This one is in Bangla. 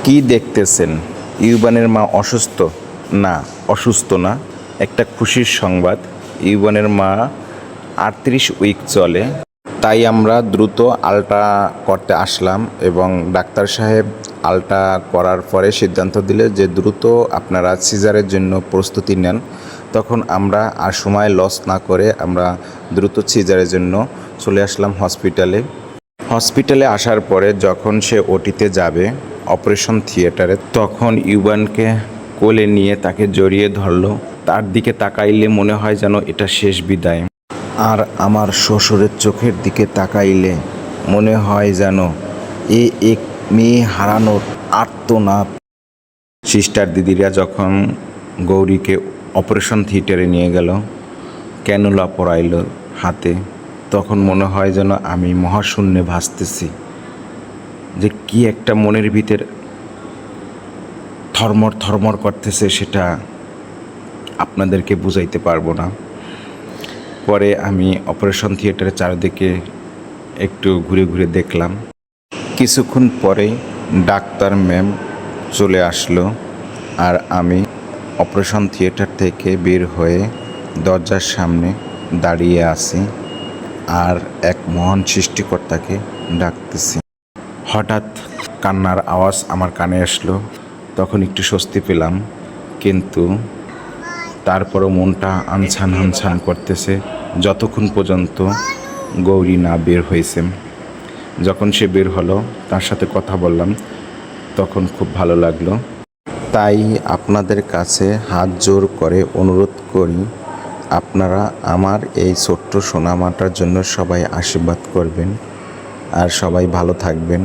কি দেখতেছেন? ইউবানের মা অসুস্থ? না, অসুস্থ না। একটা খুশির সংবাদ, ইউবানের মা 38 উইক চলে। তাই আমরা দ্রুত আলট্রা করতে আসলাম এবং ডাক্তার সাহেব আলট্রা করার পরে সিদ্ধান্ত দিলে যে দ্রুত আপনারা সিজারের জন্য প্রস্তুতি নেন। তখন আমরা আর সময় লস না করে আমরা দ্রুত সিজারের জন্য চলে আসলাম হসপিটালে। হসপিটালে আসার পরে যখন সে ওটিতে যাবে অপারেশন থিয়েটারে, তখন ইউবানকে কোলে নিয়ে তাকে জড়িয়ে ধরলো। তার দিকে তাকাইলে মনে হয় যেন এটা শেষ বিদায়। আর আমার শ্বশুরের চোখের দিকে তাকাইলে মনে হয় যেন এক মেয়ে হারানোর আর্তনাদ। সিস্টার দিদিরা যখন গৌরীকে অপারেশন থিয়েটারে নিয়ে গেল, ক্যানুলা পরাইল হাতে, তখন মনে হয় যেন আমি মহাশূন্যে ভাসতেছি। যে কি একটা মনের ভিতর থরমর থরমর করতেছে সেটা আপনাদেরকে বুঝাইতে পারবো না। পরে আমি অপারেশন থিয়েটারের চারিদিকে একটু ঘুরে ঘুরে দেখলাম। কিছুক্ষণ পরেই ডাক্তার ম্যাম চলে আসলো আর আমি অপারেশন থিয়েটার থেকে বের হয়ে দরজার সামনে দাঁড়িয়ে আছি আর এক মহান সৃষ্টিকর্তাকে ডাকতেছি। হঠাৎ কান্নার আওয়াজ আমার কানে আসলো, তখন একটু স্বস্তি পেলাম, কিন্তু তারপরও মনটা আনছান আনছান করতেছে যতক্ষণ পর্যন্ত গৌরী না বের হয়েছে। যখন সে বের হলো, তার সাথে কথা বললাম, তখন খুব ভালো লাগলো। তাই আপনাদের কাছে হাত জোর করে অনুরোধ করি, আপনারা আমার এই ছোট্ট সোনামাটার জন্য সবাই আশীর্বাদ করবেন আর সবাই ভালো থাকবেন।